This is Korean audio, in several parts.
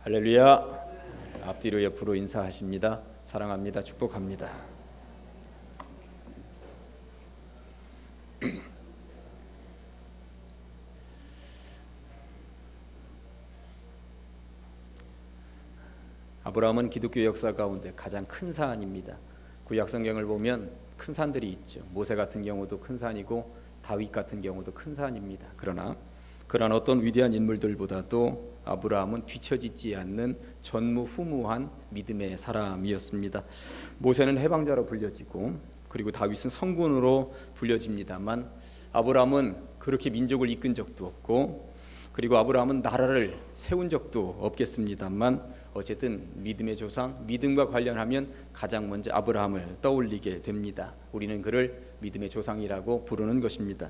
할렐루야. 앞뒤로 옆으로 인사하십니다. 사랑합니다. 축복합니다. 아브라함은 기독교 역사 가운데 가장 큰 산입니다. 구약 성경을 보면 큰 산들이 있죠. 모세 같은 경우도 큰 산이고 다윗 같은 경우도 큰 산입니다. 그러나 그런 어떤 위대한 인물들보다도 아브라함은 뒤처지지 않는 전무후무한 믿음의 사람이었습니다. 모세는 해방자로 불려지고 그리고 다윗은 성군으로 불려집니다만 아브라함은 그렇게 민족을 이끈 적도 없고 그리고 아브라함은 나라를 세운 적도 없겠습니다만 어쨌든 믿음의 조상, 믿음과 관련하면 가장 먼저 아브라함을 떠올리게 됩니다. 우리는 그를 믿음의 조상이라고 부르는 것입니다.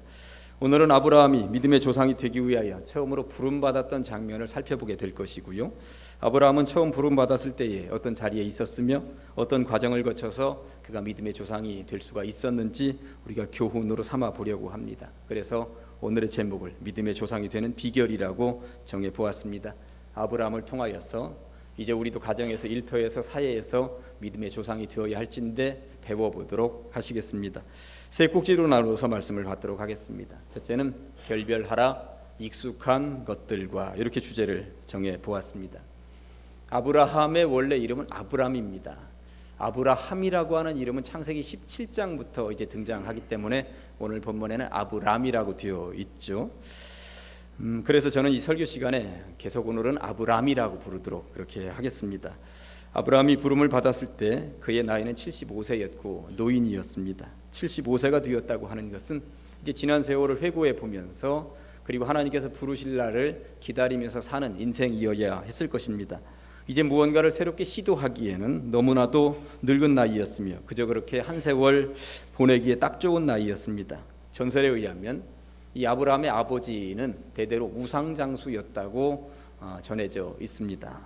오늘은 아브라함이 믿음의 조상이 되기 위하여 처음으로 부름받았던 장면을 살펴보게 될 것이고요. 아브라함은 처음 부름받았을 때에 어떤 자리에 있었으며 어떤 과정을 거쳐서 그가 믿음의 조상이 될 수가 있었는지 우리가 교훈으로 삼아 보려고 합니다. 그래서 오늘의 제목을 믿음의 조상이 되는 비결이라고 정해 보았습니다. 아브라함을 통하여서 이제 우리도 가정에서, 일터에서, 사회에서 믿음의 조상이 되어야 할진데 배워보도록 하시겠습니다. 세 꼭지로 나누어서 말씀을 받도록 하겠습니다. 첫째는 결별하라 익숙한 것들과, 이렇게 주제를 정해 보았습니다. 아브라함의 원래 이름은 아브람입니다. 아브라함이라고 하는 이름은 창세기 17장부터 이제 등장하기 때문에 오늘 본문에는 아브람이라고 되어 있죠. 그래서 저는 이 설교 시간에 계속 오늘은 아브람이라고 부르도록 그렇게 하겠습니다. 아브람이 부름을 받았을 때 그의 나이는 75세였고 노인이었습니다. 75세가 되었다고 하는 것은 이제 지난 세월을 회고해 보면서 그리고 하나님께서 부르실 날을 기다리면서 사는 인생이어야 했을 것입니다. 이제 무언가를 새롭게 시도하기에는 너무나도 늙은 나이였으며 그저 그렇게 한 세월 보내기에 딱 좋은 나이였습니다. 전설에 의하면 이 아브라함의 아버지는 대대로 우상장수였다고 전해져 있습니다.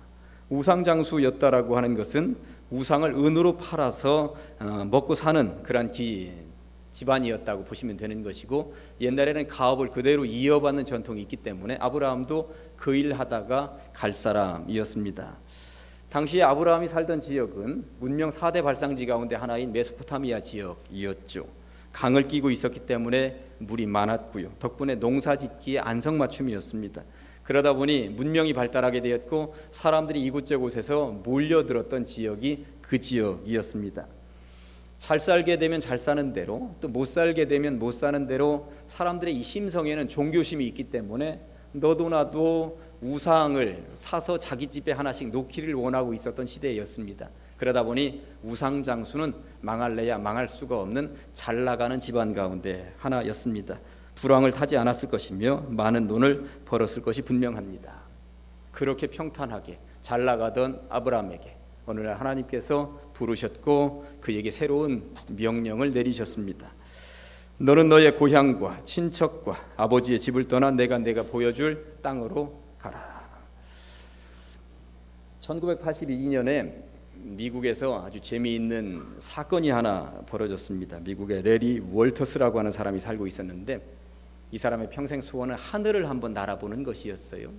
우상장수였다라고 하는 것은 우상을 은으로 팔아서 먹고 사는 그런 집안이었다고 보시면 되는 것이고, 옛날에는 가업을 그대로 이어받는 전통이 있기 때문에 아브라함도 그 일 하다가 갈 사람이었습니다. 당시에 아브라함이 살던 지역은 문명 4대 발상지 가운데 하나인 메소포타미아 지역이었죠. 강을 끼고 있었기 때문에 물이 많았고요. 덕분에 농사짓기에 안성맞춤이었습니다. 그러다 보니 문명이 발달하게 되었고 사람들이 이곳저곳에서 몰려들었던 지역이 그 지역이었습니다. 잘 살게 되면 잘 사는 대로, 또 못 살게 되면 못 사는 대로 사람들의 이 심성에는 종교심이 있기 때문에 너도 나도 우상을 사서 자기 집에 하나씩 놓기를 원하고 있었던 시대였습니다. 그러다 보니 우상장수는 망할래야 망할 수가 없는 잘 나가는 집안 가운데 하나였습니다. 불황을 타지 않았을 것이며 많은 돈을 벌었을 것이 분명합니다. 그렇게 평탄하게 잘 나가던 아브라함에게 오늘날 하나님께서 부르셨고 그에게 새로운 명령을 내리셨습니다. 너는 너의 고향과 친척과 아버지의 집을 떠나 내가 보여줄 땅으로 가라. 1982년에 미국에서 아주 재미있는 사건이 하나 벌어졌습니다. 미국의 레리 월터스라고 하는 사람이 살고 있었는데 이 사람의 평생 소원은 하늘을 한번 날아보는 것이었어요.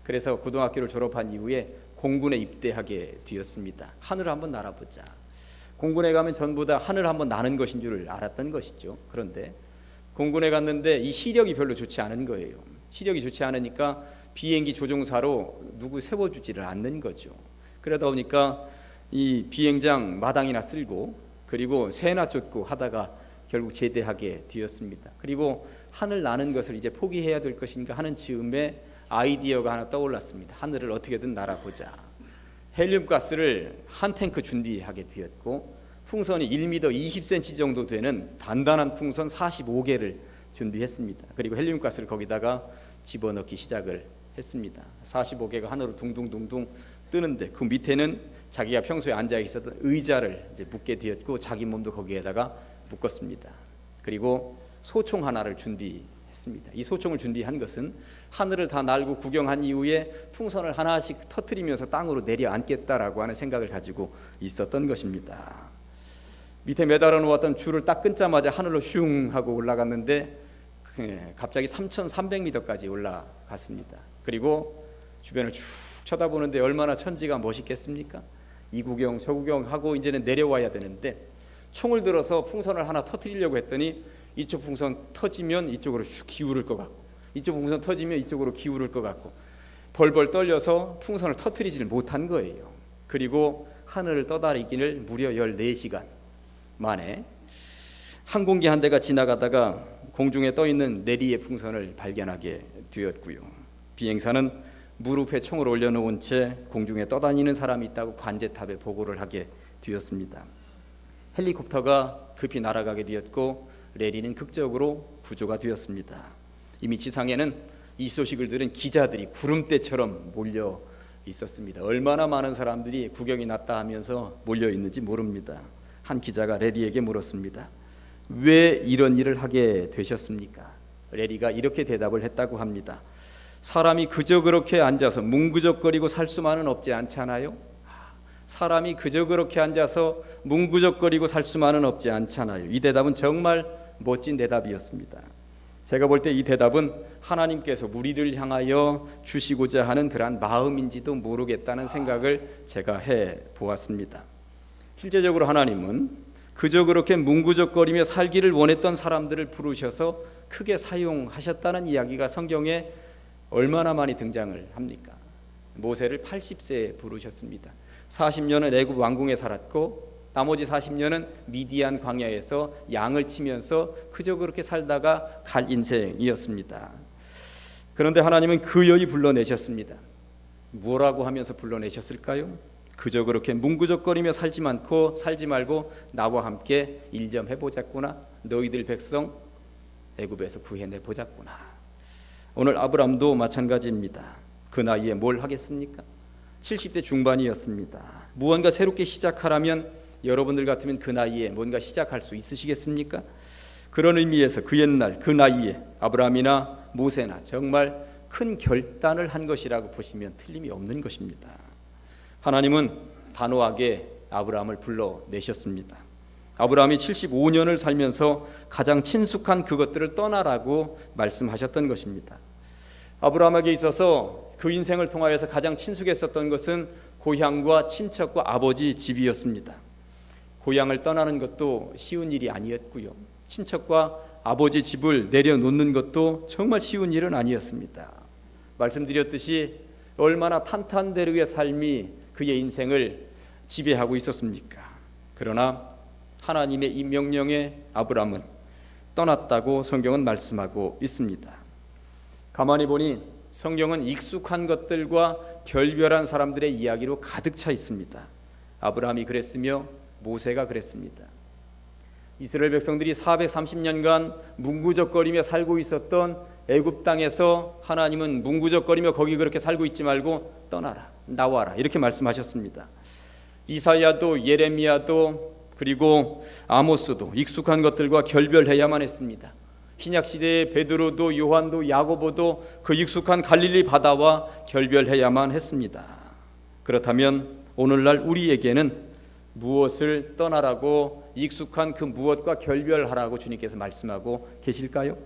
그래서 고등학교를 졸업한 이후에 공군에 입대하게 되었습니다. 하늘을 한번 날아보자. 공군에 가면 전부 다 하늘 한번 나는 것인 줄 알았던 것이죠. 그런데 공군에 갔는데 이 시력이 별로 좋지 않은 거예요. 시력이 좋지 않으니까 비행기 조종사로 누구 세워주지를 않는 거죠. 그러다 보니까 이 비행장 마당이나 쓸고 그리고 새나 쫓고 하다가 결국 제대하게 되었습니다. 그리고 하늘 나는 것을 이제 포기해야 될 것인가 하는 즈음에 아이디어가 하나 떠올랐습니다. 하늘을 어떻게든 날아보자. 헬륨 가스를 한 탱크 준비하게 되었고 풍선이 1m 20cm 정도 되는 단단한 풍선 45개를 준비했습니다. 그리고 헬륨 가스를 거기다가 집어넣기 시작을 했습니다. 45개가 하늘로 둥둥둥둥 뜨는데 그 밑에는 자기가 평소에 앉아 있었던 의자를 이제 묶게 되었고 자기 몸도 거기에다가 묶었습니다. 그리고 소총 하나를 준비했습니다. 이 소총을 준비한 것은 하늘을 다 날고 구경한 이후에 풍선을 하나씩 터뜨리면서 땅으로 내려앉겠다라고 하는 생각을 가지고 있었던 것입니다. 밑에 매달아 놓았던 줄을 딱 끊자마자 하늘로 슝 하고 올라갔는데 갑자기 3,300m까지 올라갔습니다. 그리고 주변을 쭉 쳐다보는데 얼마나 천지가 멋있겠습니까? 이 구경 저 구경 하고 이제는 내려와야 되는데 총을 들어서 풍선을 하나 터뜨리려고 했더니 이쪽 풍선 터지면 이쪽으로 슉 기울을 것 같고 이쪽 풍선 터지면 이쪽으로 기울을 것 같고 벌벌 떨려서 풍선을 터뜨리지를 못한 거예요. 그리고 하늘을 떠다니기를 무려 14시간 만에 항공기 한 대가 지나가다가 공중에 떠있는 레리의 풍선을 발견하게 되었고요. 비행사는 무릎에 총을 올려놓은 채 공중에 떠다니는 사람이 있다고 관제탑에 보고를 하게 되었습니다. 헬리콥터가 급히 날아가게 되었고 레리는 극적으로 구조가 되었습니다. 이미 지상에는 이 소식을 들은 기자들이 구름대처럼 몰려 있었습니다. 얼마나 많은 사람들이 구경이 났다 하면서 몰려 있는지 모릅니다. 한 기자가 레리에게 물었습니다. 왜 이런 일을 하게 되셨습니까? 레리가 이렇게 대답을 했다고 합니다. 사람이 그저 그렇게 앉아서 뭉구적거리고 살 수만은 없지 않잖아요. 사람이 그저 그렇게 앉아서 뭉구적거리고 살 수만은 없지 않잖아요. 이 대답은 정말 멋진 대답이었습니다. 제가 볼 때 이 대답은 하나님께서 우리를 향하여 주시고자 하는 그러한 마음인지도 모르겠다는 생각을 제가 해보았습니다. 실제적으로 하나님은 그저 그렇게 뭉구적거리며 살기를 원했던 사람들을 부르셔서 크게 사용하셨다는 이야기가 성경에 얼마나 많이 등장을 합니까? 모세를 80세에 부르셨습니다. 40년은 애굽 왕궁에 살았고 나머지 40년은 미디안 광야에서 양을 치면서 그저 그렇게 살다가 갈 인생이었습니다. 그런데 하나님은 그 여인 불러내셨습니다. 뭐라고 하면서 불러내셨을까요? 그저 그렇게 뭉구적거리며 살지 말고 나와 함께 일 좀 해보자꾸나. 너희들 백성 애굽에서 구해내보자꾸나. 오늘 아브람도 마찬가지입니다. 그 나이에 뭘 하겠습니까? 70대 중반이었습니다. 무언가 새롭게 시작하라면 여러분들 같으면 그 나이에 뭔가 시작할 수 있으시겠습니까? 그런 의미에서 그 옛날 그 나이에 아브라함이나 모세나 정말 큰 결단을 한 것이라고 보시면 틀림이 없는 것입니다. 하나님은 단호하게 아브라함을 불러내셨습니다. 아브라함이 75년을 살면서 가장 친숙한 그것들을 떠나라고 말씀하셨던 것입니다. 아브라함에게 있어서 그 인생을 통하여서 가장 친숙했었던 것은 고향과 친척과 아버지 집이었습니다. 고향을 떠나는 것도 쉬운 일이 아니었고요. 친척과 아버지 집을 내려놓는 것도 정말 쉬운 일은 아니었습니다. 말씀드렸듯이 얼마나 탄탄대로의 삶이 그의 인생을 지배하고 있었습니까? 그러나 하나님의 이 명령에 아브라함은 떠났다고 성경은 말씀하고 있습니다. 가만히 보니 성경은 익숙한 것들과 결별한 사람들의 이야기로 가득 차 있습니다. 아브라함이 그랬으며 모세가 그랬습니다. 이스라엘 백성들이 430년간 뭉구적거리며 살고 있었던 애굽 땅에서 하나님은 뭉구적거리며 거기 그렇게 살고 있지 말고 떠나라, 나와라 이렇게 말씀하셨습니다. 이사야도 예레미야도 그리고 아모스도 익숙한 것들과 결별해야만 했습니다. 신약시대의 베드로도 요한도 야고보도 그 익숙한 갈릴리 바다와 결별해야만 했습니다. 그렇다면 오늘날 우리에게는 무엇을 떠나라고 익숙한 그 무엇과 결별하라고 주님께서 말씀하고 계실까요?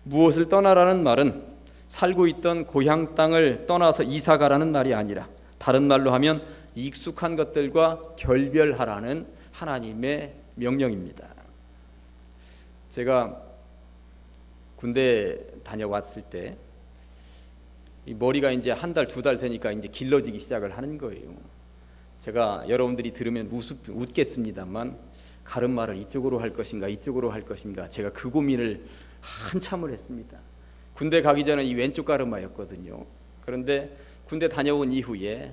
무엇을 떠나라는 말은 살고 있던 고향 땅을 떠나서 이사가라는 말이 아니라 다른 말로 하면 익숙한 것들과 결별하라는 하나님의 명령입니다. 제가 군대 다녀왔을 때 이 머리가 이제 한 달, 두 달 되니까 이제 길러지기 시작을 하는 거예요. 제가 여러분들이 들으면 웃겠습니다만 가르마를 이쪽으로 할 것인가 이쪽으로 할 것인가 제가 그 고민을 한참을 했습니다. 군대 가기 전에 이 왼쪽 가르마였거든요. 그런데 군대 다녀온 이후에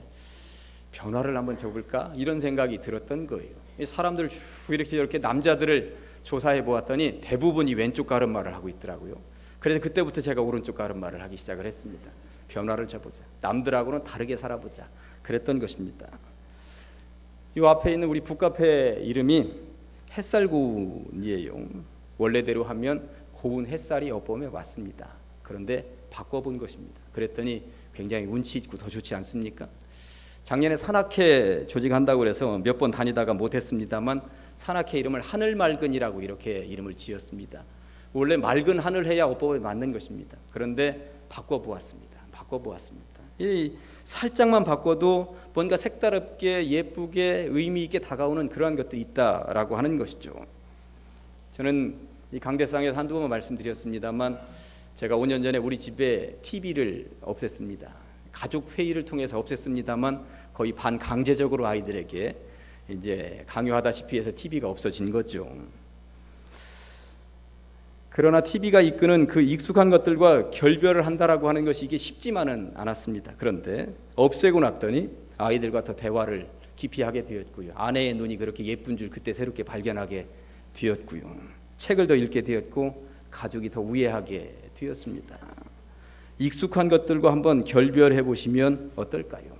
변화를 한번 줘볼까 이런 생각이 들었던 거예요. 사람들 이렇게 남자들을 조사해 보았더니 대부분이 왼쪽 가르마를 하고 있더라고요. 그래서 그때부터 제가 오른쪽 가르마를 하기 시작을 했습니다. 변화를 줘보자. 남들하고는 다르게 살아보자. 그랬던 것입니다. 이 앞에 있는 우리 북카페 이름이 햇살고운이에요. 원래대로 하면 고운 햇살이 엿봄에 왔습니다. 그런데 바꿔본 것입니다. 그랬더니 굉장히 운치 있고 더 좋지 않습니까? 작년에 산악회 조직한다고 해서 몇 번 다니다가 못했습니다만 산악회 이름을 하늘맑은이라고 이렇게 이름을 지었습니다. 원래 맑은 하늘 해야 엇법에 맞는 것입니다. 그런데 바꿔보았습니다. 이 살짝만 바꿔도 뭔가 색다르게 예쁘게 의미 있게 다가오는 그러한 것들이 있다라고 하는 것이죠. 저는 이 강대상에서 한두 번 말씀드렸습니다만 제가 5년 전에 우리 집에 TV를 없앴습니다. 가족 회의를 통해서 없앴습니다만 거의 반강제적으로 아이들에게 이제 강요하다시피 해서 TV가 없어진 거죠. 그러나 TV가 이끄는 그 익숙한 것들과 결별을 한다라고 하는 것이 이게 쉽지만은 않았습니다. 그런데 없애고 났더니 아이들과 더 대화를 깊이 하게 되었고요. 아내의 눈이 그렇게 예쁜 줄 그때 새롭게 발견하게 되었고요. 책을 더 읽게 되었고 가족이 더 우애하게 되었습니다. 익숙한 것들과 한번 결별해 보시면 어떨까요?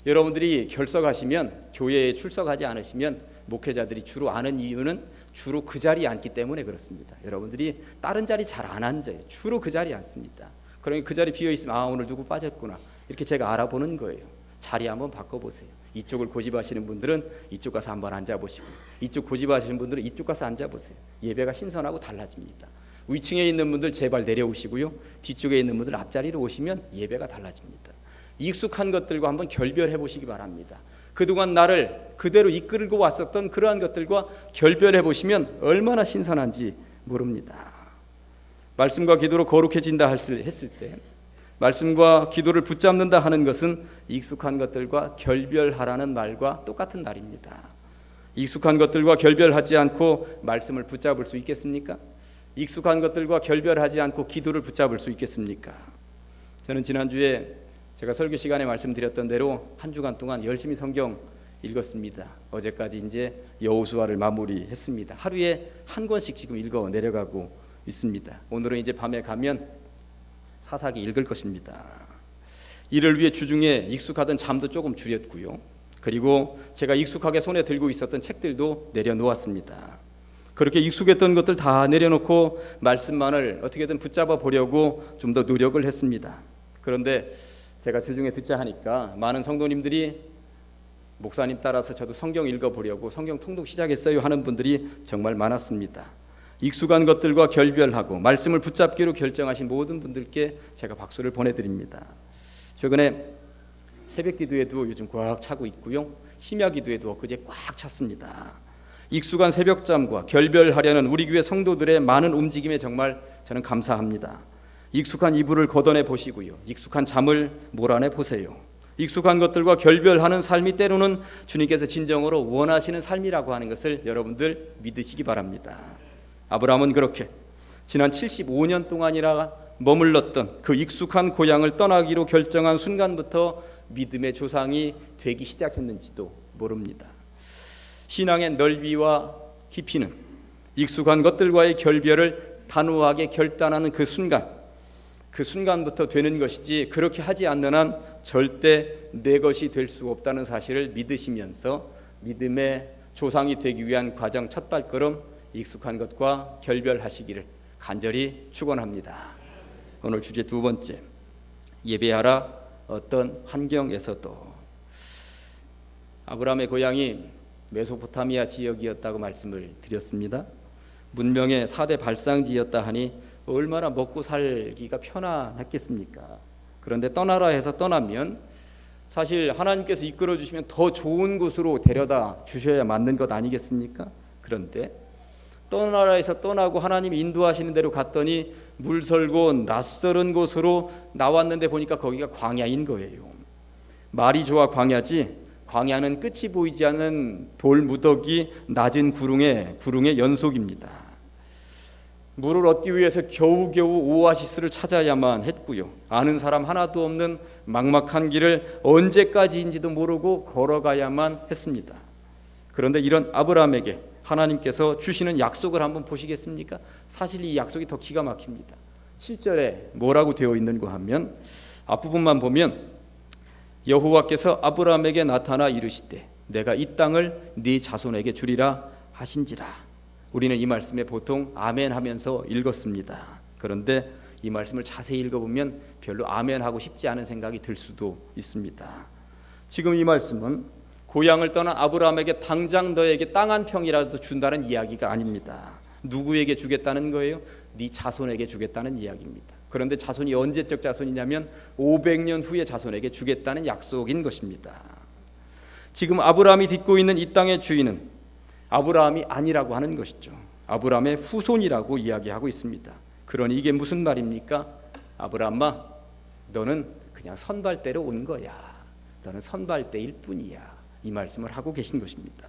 여러분들이 결석하시면 교회에 출석하지 않으시면 목회자들이 주로 아는 이유는 주로 그 자리에 앉기 때문에 그렇습니다. 여러분들이 다른 자리 잘 안 앉아요. 주로 그 자리에 앉습니다. 그러니까 그 자리 비어 있으면 오늘 누구 빠졌구나 이렇게 제가 알아보는 거예요. 자리 한번 바꿔보세요. 이쪽을 고집하시는 분들은 이쪽 가서 한번 앉아보시고 이쪽 고집하시는 분들은 이쪽 가서 앉아보세요. 예배가 신선하고 달라집니다. 위층에 있는 분들 제발 내려오시고요. 뒤쪽에 있는 분들 앞자리로 오시면 예배가 달라집니다. 익숙한 것들과 한번 결별해 보시기 바랍니다. 그동안 나를 그대로 이끌고 왔었던 그러한 것들과 결별해 보시면 얼마나 신선한지 모릅니다. 말씀과 기도로 거룩해진다 했을 때 말씀과 기도를 붙잡는다 하는 것은 익숙한 것들과 결별하라는 말과 똑같은 말입니다. 익숙한 것들과 결별하지 않고 말씀을 붙잡을 수 있겠습니까? 익숙한 것들과 결별하지 않고 기도를 붙잡을 수 있겠습니까? 저는 지난주에 제가 설교 시간에 말씀드렸던 대로 한 주간 동안 열심히 성경 읽었습니다. 어제까지 이제 여호수아를 마무리했습니다. 하루에 한 권씩 지금 읽어 내려가고 있습니다. 오늘은 이제 밤에 가면 사사기 읽을 것입니다. 이를 위해 주중에 익숙하던 잠도 조금 줄였고요. 그리고 제가 익숙하게 손에 들고 있었던 책들도 내려놓았습니다. 그렇게 익숙했던 것들 다 내려놓고 말씀만을 어떻게든 붙잡아 보려고 좀 더 노력을 했습니다. 그런데 제가 주중에 듣자 하니까 많은 성도님들이 목사님 따라서 저도 성경 읽어보려고 성경 통독 시작했어요 하는 분들이 정말 많았습니다. 익숙한 것들과 결별하고 말씀을 붙잡기로 결정하신 모든 분들께 제가 박수를 보내드립니다. 최근에 새벽 기도에도 요즘 꽉 차고 있고요. 심야 기도에도 엊그제 꽉 찼습니다. 익숙한 새벽잠과 결별하려는 우리 교회 성도들의 많은 움직임에 정말 저는 감사합니다. 익숙한 이불을 걷어내 보시고요. 익숙한 잠을 몰아내 보세요. 익숙한 것들과 결별하는 삶이 때로는 주님께서 진정으로 원하시는 삶이라고 하는 것을 여러분들 믿으시기 바랍니다. 아브라함은 그렇게 지난 75년 동안이나 머물렀던 그 익숙한 고향을 떠나기로 결정한 순간부터 믿음의 조상이 되기 시작했는지도 모릅니다. 신앙의 넓이와 깊이는 익숙한 것들과의 결별을 단호하게 결단하는 그 순간부터 되는 것이지 그렇게 하지 않는 한 절대 내 것이 될 수 없다는 사실을 믿으시면서 믿음의 조상이 되기 위한 과정 첫 발걸음 익숙한 것과 결별하시기를 간절히 축원합니다. 오늘 주제 두 번째, 예배하라 어떤 환경에서도. 아브라함의 고향이 메소포타미아 지역이었다고 말씀을 드렸습니다. 문명의 4대 발상지였다 하니 얼마나 먹고 살기가 편안했겠습니까? 그런데 떠나라 해서 떠나면 사실 하나님께서 이끌어 주시면 더 좋은 곳으로 데려다 주셔야 맞는 것 아니겠습니까? 그런데 떠나라 해서 떠나고 하나님이 인도하시는 대로 갔더니 물설고 낯설은 곳으로 나왔는데 보니까 거기가 광야인 거예요. 말이 좋아 광야지 광야는 끝이 보이지 않는 돌무더기 낮은 구릉의 연속입니다. 물을 얻기 위해서 겨우겨우 오아시스를 찾아야만 했고요. 아는 사람 하나도 없는 막막한 길을 언제까지인지도 모르고 걸어가야만 했습니다. 그런데 이런 아브라함에게 하나님께서 주시는 약속을 한번 보시겠습니까? 사실 이 약속이 더 기가 막힙니다. 7절에 뭐라고 되어 있는가 하면 앞부분만 보면 여호와께서 아브라함에게 나타나 이르시되 내가 이 땅을 네 자손에게 주리라 하신지라. 우리는 이 말씀에 보통 아멘 하면서 읽었습니다. 그런데 이 말씀을 자세히 읽어보면 별로 아멘 하고 싶지 않은 생각이 들 수도 있습니다. 지금 이 말씀은 고향을 떠난 아브라함에게 당장 너에게 땅 한 평이라도 준다는 이야기가 아닙니다. 누구에게 주겠다는 거예요? 네 자손에게 주겠다는 이야기입니다. 그런데 자손이 언제적 자손이냐면 500년 후에 자손에게 주겠다는 약속인 것입니다. 지금 아브라함이 딛고 있는 이 땅의 주인은 아브라함이 아니라고 하는 것이죠. 아브라함의 후손이라고 이야기하고 있습니다. 그러니 이게 무슨 말입니까? 아브라함아, 너는 그냥 선발대로 온 거야. 너는 선발대일 뿐이야. 이 말씀을 하고 계신 것입니다.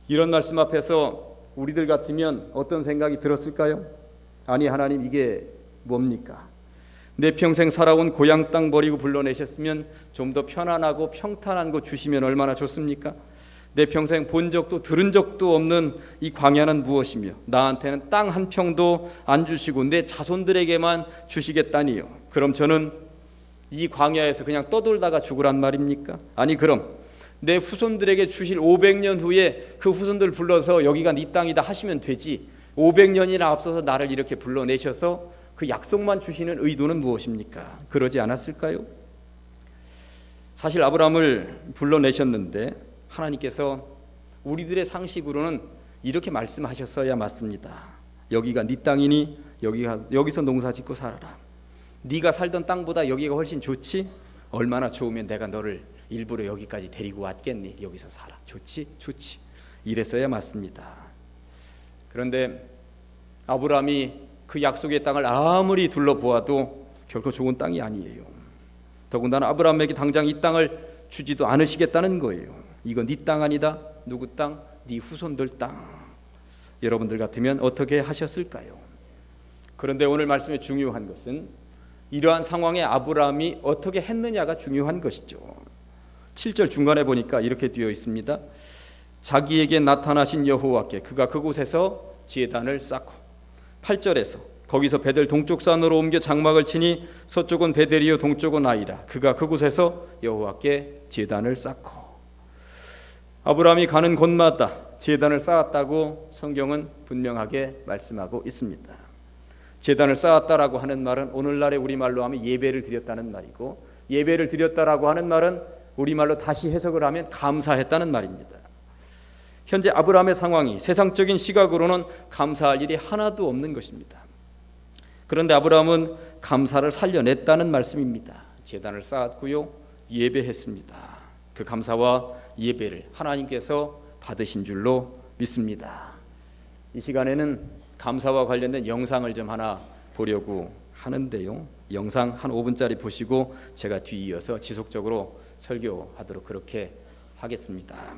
이런 말씀 앞에서 우리들 같으면 어떤 생각이 들었을까요? 아니, 하나님, 이게 뭡니까? 내 평생 살아온 고향 땅 버리고 불러내셨으면 좀 더 편안하고 평탄한 곳 주시면 얼마나 좋습니까? 내 평생 본 적도 들은 적도 없는 이 광야는 무엇이며 나한테는 땅 한 평도 안 주시고 내 자손들에게만 주시겠다니요. 그럼 저는 이 광야에서 그냥 떠돌다가 죽으란 말입니까? 아니, 그럼 내 후손들에게 주실 500년 후에 그 후손들 불러서 여기가 네 땅이다 하시면 되지, 500년이나 앞서서 나를 이렇게 불러내셔서 그 약속만 주시는 의도는 무엇입니까? 그러지 않았을까요? 사실 아브라함을 불러내셨는데 하나님께서 우리들의 상식으로는 이렇게 말씀하셨어야 맞습니다. 여기가 네 땅이니 여기서 농사짓고 살아라. 네가 살던 땅보다 여기가 훨씬 좋지? 얼마나 좋으면 내가 너를 일부러 여기까지 데리고 왔겠니? 여기서 살아. 좋지? 좋지. 이랬어야 맞습니다. 그런데 아브라함이 그 약속의 땅을 아무리 둘러보아도 결코 좋은 땅이 아니에요. 더군다나 아브라함에게 당장 이 땅을 주지도 않으시겠다는 거예요. 이건 네 땅 아니다. 누구 땅? 네 후손들 땅. 여러분들 같으면 어떻게 하셨을까요? 그런데 오늘 말씀의 중요한 것은 이러한 상황에 아브라함이 어떻게 했느냐가 중요한 것이죠. 7절 중간에 보니까 이렇게 되어 있습니다. 자기에게 나타나신 여호와께 그가 그곳에서 제단을 쌓고, 8절에서 거기서 베델 동쪽 산으로 옮겨 장막을 치니 서쪽은 베델이요 동쪽은 아이라. 그가 그곳에서 여호와께 제단을 쌓고. 아브라함이 가는 곳마다 제단을 쌓았다고 성경은 분명하게 말씀하고 있습니다. 제단을 쌓았다라고 하는 말은 오늘날의 우리말로 하면 예배를 드렸다는 말이고, 예배를 드렸다라고 하는 말은 우리말로 다시 해석을 하면 감사했다는 말입니다. 현재 아브라함의 상황이 세상적인 시각으로는 감사할 일이 하나도 없는 것입니다. 그런데 아브라함은 감사를 살려냈다는 말씀입니다. 제단을 쌓았고요, 예배했습니다. 그 감사와 예배를 하나님께서 받으신 줄로 믿습니다. 이 시간에는 감사와 관련된 영상을 좀 하나 보려고 하는데요. 영상 한 5분짜리 보시고 제가 뒤이어서 지속적으로 설교하도록 그렇게 하겠습니다.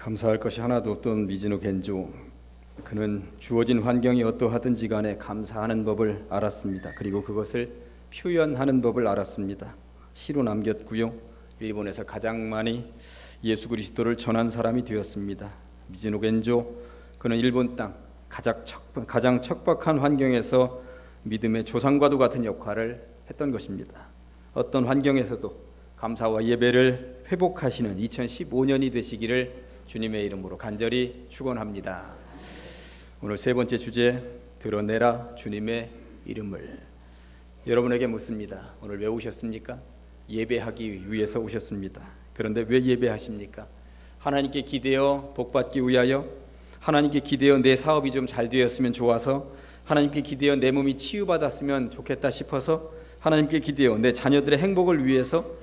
감사할 것이 하나도 없던 미즈노 겐조, 그는 주어진 환경이 어떠하든지 간에 감사하는 법을 알았습니다. 그리고 그것을 표현하는 법을 알았습니다. 시로 남겼고요. 일본에서 가장 많이 예수 그리스도를 전한 사람이 되었습니다. 미즈노 겐조, 그는 일본 땅 가장 척박한 환경에서 믿음의 조상과도 같은 역할을 했던 것입니다. 어떤 환경에서도 감사와 예배를 회복하시는 2015년이 되시기를 주님의 이름으로 간절히 축원합니다. 오늘 세 번째 주제, 드러내라 주님의 이름을. 여러분에게 묻습니다. 오늘 왜 오셨습니까? 예배하기 위해서 오셨습니다. 그런데 왜 예배하십니까? 하나님께 기대어 복받기 위하여, 하나님께 기대어 내 사업이 좀 잘 되었으면 좋아서, 하나님께 기대어 내 몸이 치유받았으면 좋겠다 싶어서, 하나님께 기대어 내 자녀들의 행복을 위해서.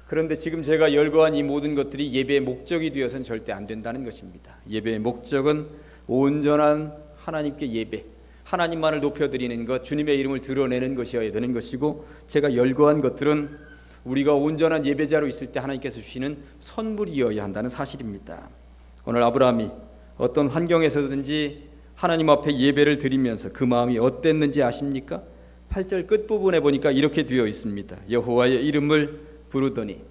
그런데 지금 제가 열거한 이 모든 것들이 예배의 목적이 되어서는 절대 안 된다는 것입니다. 예배의 목적은 온전한 하나님께 예배, 하나님만을 높여드리는 것, 주님의 이름을 드러내는 것이어야 되는 것이고, 제가 열거한 것들은 우리가 온전한 예배자로 있을 때 하나님께서 주시는 선물이어야 한다는 사실입니다. 오늘 아브라함이 어떤 환경에서든지 하나님 앞에 예배를 드리면서 그 마음이 어땠는지 아십니까? 8절 끝부분에 보니까 이렇게 되어 있습니다. 여호와의 이름을 부르더니,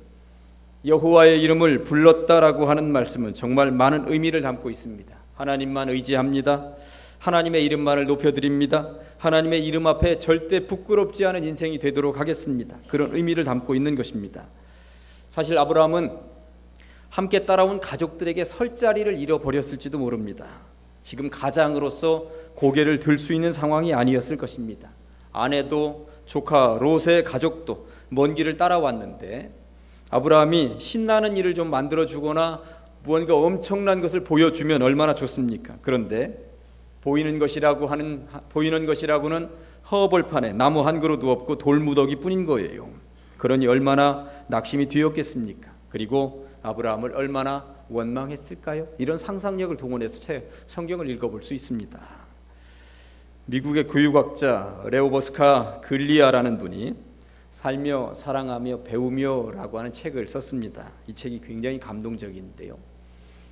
여호와의 이름을 불렀다라고 하는 말씀은 정말 많은 의미를 담고 있습니다. 하나님만 의지합니다. 하나님의 이름만을 높여드립니다. 하나님의 이름 앞에 절대 부끄럽지 않은 인생이 되도록 하겠습니다. 그런 의미를 담고 있는 것입니다. 사실 아브라함은 함께 따라온 가족들에게 설 자리를 잃어버렸을지도 모릅니다. 지금 가장으로서 고개를 들 수 있는 상황이 아니었을 것입니다. 아내도 조카 롯의 가족도 먼 길을 따라왔는데, 아브라함이 신나는 일을 좀 만들어주거나 무언가 엄청난 것을 보여주면 얼마나 좋습니까? 그런데 보이는 것이라고는 허벌판에 나무 한 그루도 없고 돌무더기 뿐인 거예요. 그러니 얼마나 낙심이 되었겠습니까? 그리고 아브라함을 얼마나 원망했을까요? 이런 상상력을 동원해서 성경을 읽어볼 수 있습니다. 미국의 교육학자 레오버스카 글리아라는 분이 살며 사랑하며 배우며라고 하는 책을 썼습니다. 이 책이 굉장히 감동적인데요.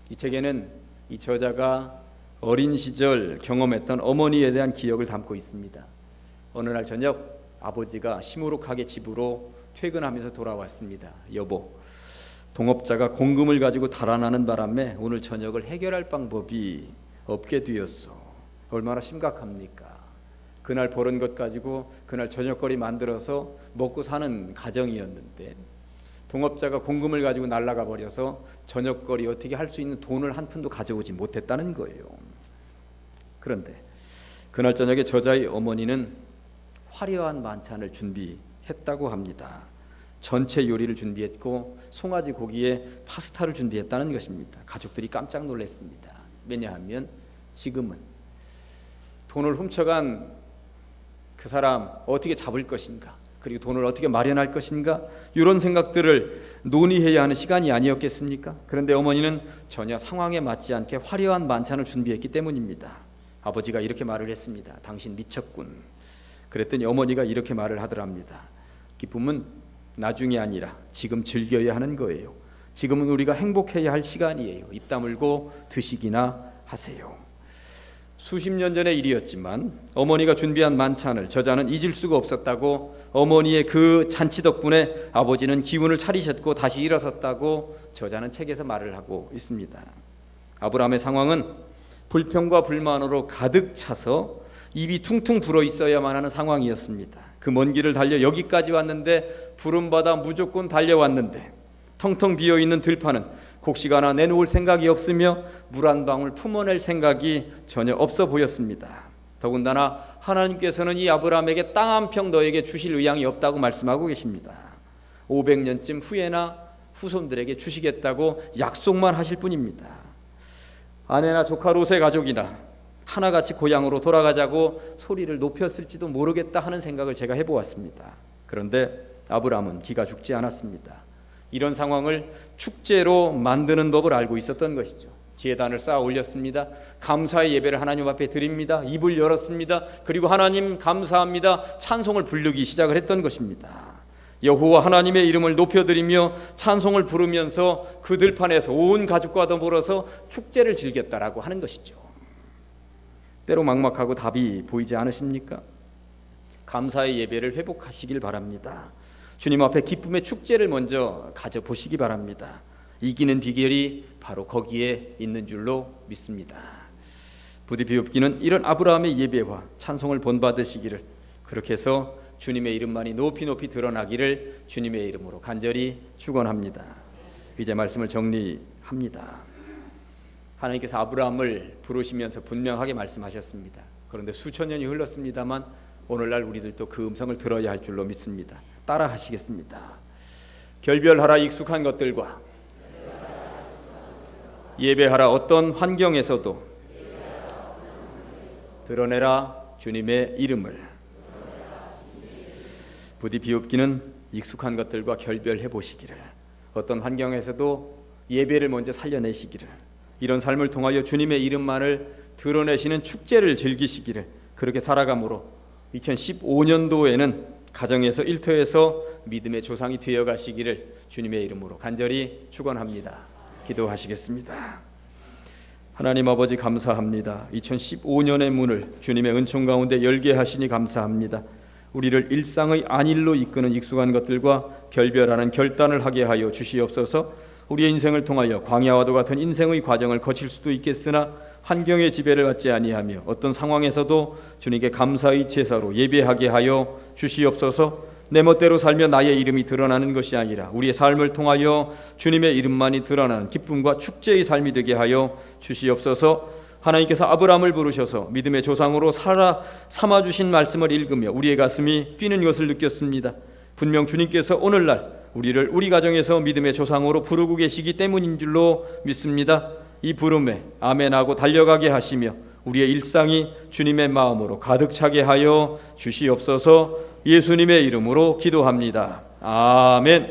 이 책에는 이 저자가 어린 시절 경험했던 어머니에 대한 기억을 담고 있습니다. 어느 날 저녁 아버지가 시무룩하게 집으로 퇴근하면서 돌아왔습니다. 여보, 동업자가 공금을 가지고 달아나는 바람에 오늘 저녁을 해결할 방법이 없게 되었어. 얼마나 심각합니까? 그날 벌은 것 가지고 그날 저녁거리 만들어서 먹고 사는 가정이었는데, 동업자가 공금을 가지고 날아가 버려서 저녁거리 어떻게 할 수 있는 돈을 한 푼도 가져오지 못했다는 거예요. 그런데 그날 저녁에 저자의 어머니는 화려한 만찬을 준비했다고 합니다. 전체 요리를 준비했고 송아지 고기에 파스타를 준비했다는 것입니다. 가족들이 깜짝 놀랐습니다. 왜냐하면 지금은 돈을 훔쳐간 그 사람 어떻게 잡을 것인가, 그리고 돈을 어떻게 마련할 것인가, 이런 생각들을 논의해야 하는 시간이 아니었겠습니까? 그런데 어머니는 전혀 상황에 맞지 않게 화려한 만찬을 준비했기 때문입니다. 아버지가 이렇게 말을 했습니다. 당신 미쳤군. 그랬더니 어머니가 이렇게 말을 하더랍니다. 기쁨은 나중이 아니라 지금 즐겨야 하는 거예요. 지금은 우리가 행복해야 할 시간이에요. 입 다물고 드시기나 하세요. 수십 년 전의 일이었지만 어머니가 준비한 만찬을 저자는 잊을 수가 없었다고, 어머니의 그 잔치 덕분에 아버지는 기운을 차리셨고 다시 일어섰다고 저자는 책에서 말을 하고 있습니다. 아브라함의 상황은 불평과 불만으로 가득 차서 입이 퉁퉁 불어 있어야만 하는 상황이었습니다. 그 먼 길을 달려 여기까지 왔는데, 부름받아 무조건 달려왔는데, 텅텅 비어있는 들판은 곡식 하나 내놓을 생각이 없으며 물 한 방울 품어낼 생각이 전혀 없어 보였습니다. 더군다나 하나님께서는 이 아브라함에게 땅 한 평 너에게 주실 의향이 없다고 말씀하고 계십니다. 500년쯤 후에나 후손들에게 주시겠다고 약속만 하실 뿐입니다. 아내나 조카 롯의 가족이나 하나같이 고향으로 돌아가자고 소리를 높였을지도 모르겠다 하는 생각을 제가 해보았습니다. 그런데 아브라함은 기가 죽지 않았습니다. 이런 상황을 축제로 만드는 법을 알고 있었던 것이죠. 제단을 쌓아 올렸습니다. 감사의 예배를 하나님 앞에 드립니다. 입을 열었습니다. 그리고 하나님 감사합니다, 찬송을 부르기 시작을 했던 것입니다. 여호와 하나님의 이름을 높여드리며 찬송을 부르면서 그 들판에서 온 가족과 더불어서 축제를 즐겼다라고 하는 것이죠. 때로 막막하고 답이 보이지 않으십니까? 감사의 예배를 회복하시길 바랍니다. 주님 앞에 기쁨의 축제를 먼저 가져보시기 바랍니다. 이기는 비결이 바로 거기에 있는 줄로 믿습니다. 부디 비옵기는 이런 아브라함의 예배와 찬송을 본받으시기를, 그렇게 해서 주님의 이름만이 높이 높이 드러나기를 주님의 이름으로 간절히 축원합니다. 이제 말씀을 정리합니다. 하나님께서 아브라함을 부르시면서 분명하게 말씀하셨습니다. 그런데 수천 년이 흘렀습니다만 오늘날 우리들도 그 음성을 들어야 할 줄로 믿습니다. 따라 하시겠습니다. 결별하라 익숙한 것들과 예배하라 어떤 환경에서도 드러내라 주님의 이름을. 부디 비옵기는 익숙한 것들과 결별해 보시기를, 어떤 환경에서도 예배를 먼저 살려내시기를, 이런 삶을 통하여 주님의 이름만을 드러내시는 축제를 즐기시기를, 그렇게 살아감으로 2015년도에는 가정에서 일터에서 믿음의 조상이 되어 가시기를 주님의 이름으로 간절히 축원합니다. 기도하시겠습니다. 하나님 아버지 감사합니다. 2015년의 문을 주님의 은총 가운데 열게 하시니 감사합니다. 우리를 일상의 안일로 이끄는 익숙한 것들과 결별하는 결단을 하게 하여 주시옵소서. 우리의 인생을 통하여 광야와도 같은 인생의 과정을 거칠 수도 있겠으나 환경의 지배를 받지 아니하며 어떤 상황에서도 주님께 감사의 제사로 예배하게 하여 주시옵소서. 내 멋대로 살며 나의 이름이 드러나는 것이 아니라 우리의 삶을 통하여 주님의 이름만이 드러나는 기쁨과 축제의 삶이 되게 하여 주시옵소서. 하나님께서 아브라함을 부르셔서 믿음의 조상으로 삼아주신 말씀을 읽으며 우리의 가슴이 뛰는 것을 느꼈습니다. 분명 주님께서 오늘날 우리를 우리 가정에서 믿음의 조상으로 부르고 계시기 때문인 줄로 믿습니다. 이 부름에 아멘하고 달려가게 하시며 우리의 일상이 주님의 마음으로 가득 차게 하여 주시옵소서. 예수님의 이름으로 기도합니다. 아멘.